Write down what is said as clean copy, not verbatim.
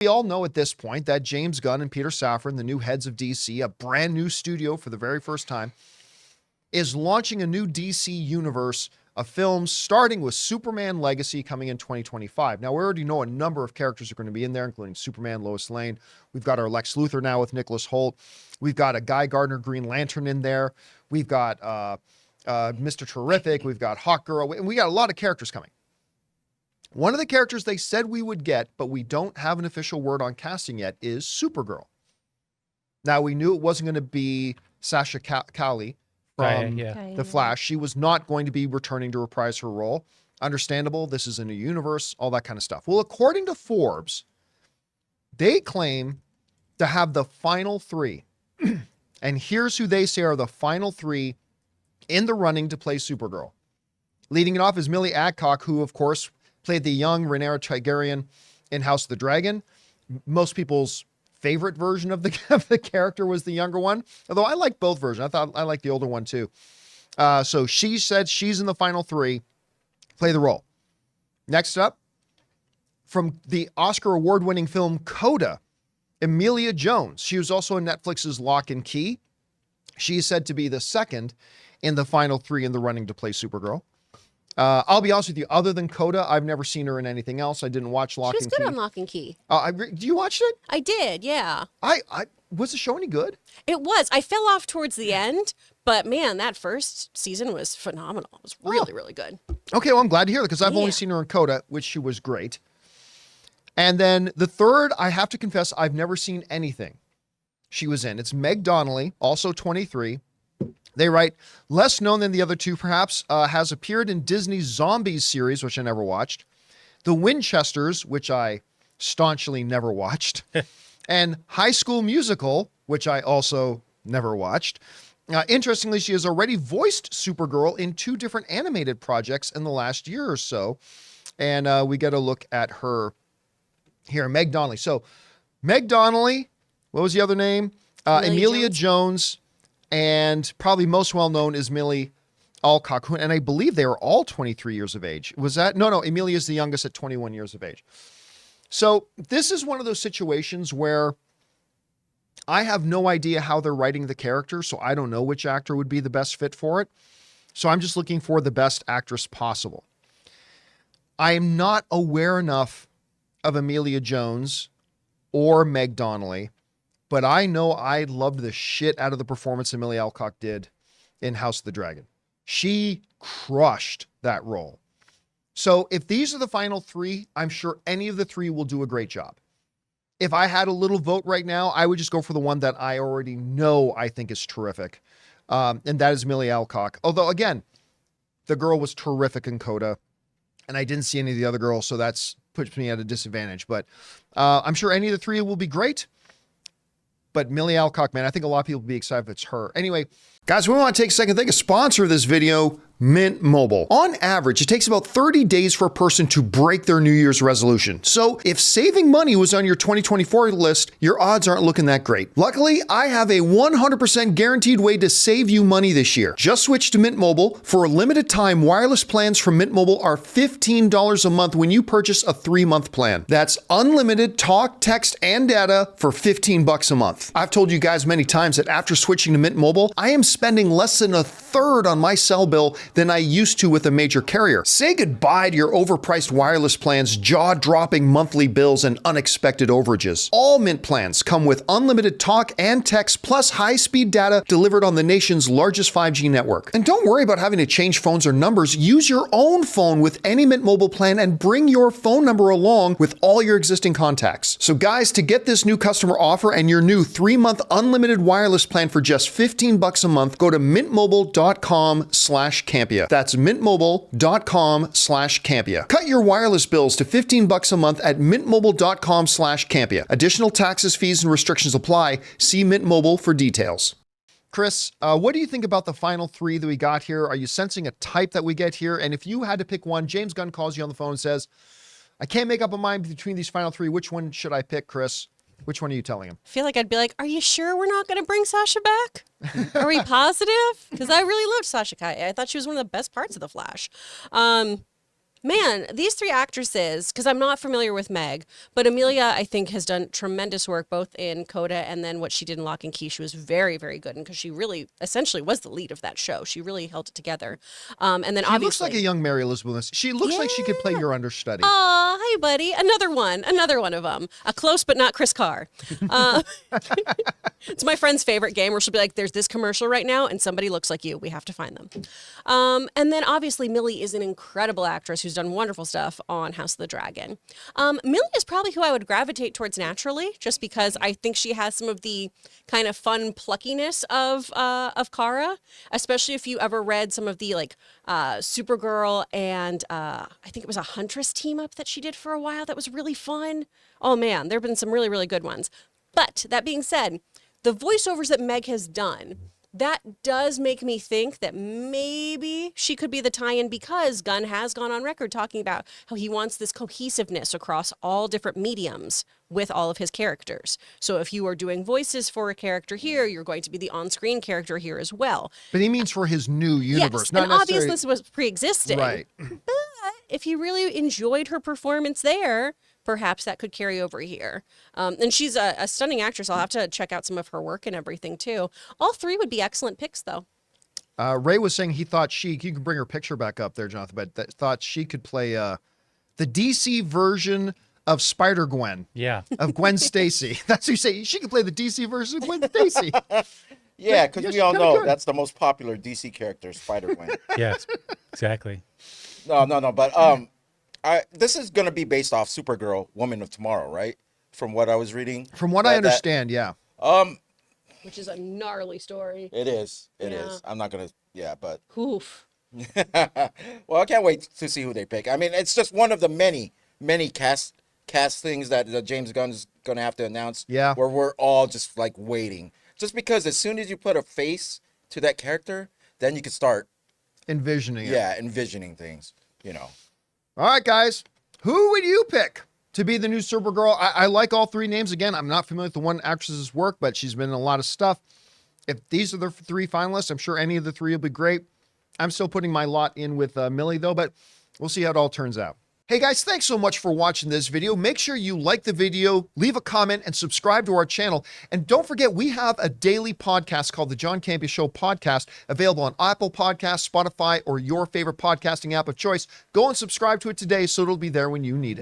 We all know at this point that James Gunn and Peter Safran, the new heads of DC, a brand new studio for the very first time, is launching a new DC universe of films starting with Superman Legacy coming in 2025. Now, we already know a number of characters are going to be in there, including Superman, Lois Lane. We've got our Lex Luthor now with Nicholas Hoult. We've got a Guy Gardner Green Lantern in there. We've got Mr. Terrific. We've got Hawkgirl. And we got a lot of characters coming. One of the characters they said we would get, but we don't have an official word on casting yet, is Supergirl. Now, we knew it wasn't going to be Sasha Calle from The Flash. She was not going to be returning to reprise her role. Understandable. This is a new universe, all that kind of stuff. Well, according to Forbes, they claim to have the final three. And here's who they say are the final three in the running to play Supergirl. Leading it off is Millie Adcock, who, of course, played the young Rhaenyra Targaryen in House of the Dragon. Most people's favorite version of the character was the younger one, although I like both versions. I like the older one too. So she said she's in the final three. Play the role. Next up, from the Oscar award-winning film Coda, Emilia Jones. She was also in Netflix's Lock and Key. She is said to be the second in the final three in the running to play Supergirl. I'll be honest with you, other than Coda, I've never seen her in anything else. I didn't watch Lock and Key. She was good on Lock and Key. Do you watch it? I did, yeah. Was the show any good? It was. I fell off towards the end, but man, that first season was phenomenal. It was really, really good. Okay, well, I'm glad to hear that because I've only seen her in Coda, which she was great. And then the third, I have to confess, I've never seen anything she was in. It's Meg Donnelly, also 23. They write, less known than the other two, perhaps, has appeared in Disney's Zombies series, which I never watched, The Winchesters, which I staunchly never watched, and High School Musical, which I also never watched. Interestingly, she has already voiced Supergirl in 2 different animated projects in the last year or so, and we get a look at her here, Meg Donnelly. So, Meg Donnelly, what was the other name? Emilia Jones. And probably most well-known is Millie Alcock, and I believe they are all 23 years of age. Was that? No, Emilia is the youngest at 21 years of age. So this is one of those situations where I have no idea how they're writing the character, so I don't know which actor would be the best fit for it. So I'm just looking for the best actress possible. I am not aware enough of Emilia Jones or Meg Donnelly, but I know I loved the shit out of the performance Millie Alcock did in House of the Dragon. She crushed that role. So if these are the final three, I'm sure any of the three will do a great job. If I had a little vote right now, I would just go for the one that I already know I think is terrific. And that is Millie Alcock. Although, again, the girl was terrific in Coda, and I didn't see any of the other girls, so that's puts me at a disadvantage. But I'm sure any of the three will be great. But Millie Alcock, man, I think a lot of people will be excited if it's her. Anyway, guys, we want to take a second to thank a sponsor of this video, Mint Mobile. On average, it takes about 30 days for a person to break their New Year's resolution. So if saving money was on your 2024 list, your odds aren't looking that great. Luckily, I have a 100% guaranteed way to save you money this year. Just switch to Mint Mobile. For a limited time, wireless plans from Mint Mobile are $15 a month when you purchase a 3-month plan. That's unlimited talk, text, and data for $15 a month. I've told you guys many times that after switching to Mint Mobile, I am spending less than a third on my cell bill than I used to with a major carrier. Say goodbye to your overpriced wireless plans, jaw-dropping monthly bills, and unexpected overages. All Mint plans come with unlimited talk and text plus high-speed data delivered on the nation's largest 5G network. And don't worry about having to change phones or numbers. Use your own phone with any Mint Mobile plan and bring your phone number along with all your existing contacts. So guys, to get this new customer offer and your new 3-month unlimited wireless plan for just $15 a month, go to mintmobile.com/Campea. That's mintmobile.com/Campea. Cut your wireless bills to $15 a month at mintmobile.com/Campea. Additional taxes, fees, and restrictions apply. See Mint Mobile for details. Chris, what do you think about the final three that we got here? Are you sensing a type that we get here? And if you had to pick one, James Gunn calls you on the phone and says, I can't make up a mind between these final three. Which one should I pick, Chris? Which one are you telling him? I feel like I'd be like, are you sure we're not going to bring Sasha back? Are we positive? Because I really loved Sasha Calle. I thought she was one of the best parts of The Flash. Man, these three actresses, because I'm not familiar with Meg, but Amelia, I think, has done tremendous work both in Coda and then what she did in Lock and Key. She was very, very good in because she really essentially was the lead of that show. She really held it together. And then She obviously. looks like a young Mary Elizabeth. She looks like she could play your understudy. Aw, hi, buddy. Another one of them. A close but not Chris Carr. It's my friend's favorite game where she'll be like, there's this commercial right now and somebody looks like you. We have to find them. And then obviously Millie is an incredible actress who's done wonderful stuff on House of the Dragon. Millie is probably who I would gravitate towards naturally, just because I think she has some of the kind of fun pluckiness of Kara, especially if you ever read some of the like Supergirl and I think it was a Huntress team up that she did for a while that was really fun. Oh man, there have been some really, really good ones. But that being said, the voiceovers that Meg has done, that does make me think that maybe she could be the tie-in because Gunn has gone on record talking about how he wants this cohesiveness across all different mediums with all of his characters. So if you are doing voices for a character here, you're going to be the on-screen character here as well. But he means for his new universe, Yes, not and necessarily. obviously this was pre-existing. Right. But if you really enjoyed her performance there, perhaps that could carry over here. And she's a stunning actress. I'll have to check out some of her work and everything too. All three would be excellent picks though. Ray was saying he thought you can bring her picture back up there, Jonathan, but thought she could play the DC version of Spider-Gwen. Yeah. Of Gwen Stacy. That's what you say. She could play the DC version of Gwen Stacy. Yeah, because Yeah, we all she's kinda know good. that's the most popular DC character, Spider-Gwen. Yes. Exactly. No, but this is gonna be based off Supergirl, Woman of Tomorrow, right? From what I was reading. From what I understand, yeah. Which is a gnarly story. It is. It Yeah. is. I'm not gonna. Yeah, but Oof. well, I can't wait to see who they pick. I mean, it's just one of the many castings that James Gunn's gonna have to announce. Yeah. Where we're all just like waiting, just because as soon as you put a face to that character, then you can start, Envisioning it. envisioning things. You know. All right, guys. Who would you pick to be the new Supergirl? I like all three names. Again, I'm not familiar with the one actress's work, but she's been in a lot of stuff. If these are the three finalists, I'm sure any of the three will be great. I'm still putting my lot in with Millie, though, but we'll see how it all turns out. Hey guys, thanks so much for watching this video. Make sure you like the video, leave a comment, and subscribe to our channel. And don't forget, we have a daily podcast called the John Campea Show podcast, available on Apple Podcasts, Spotify, or your favorite podcasting app of choice. Go and subscribe to it today so it'll be there when you need it.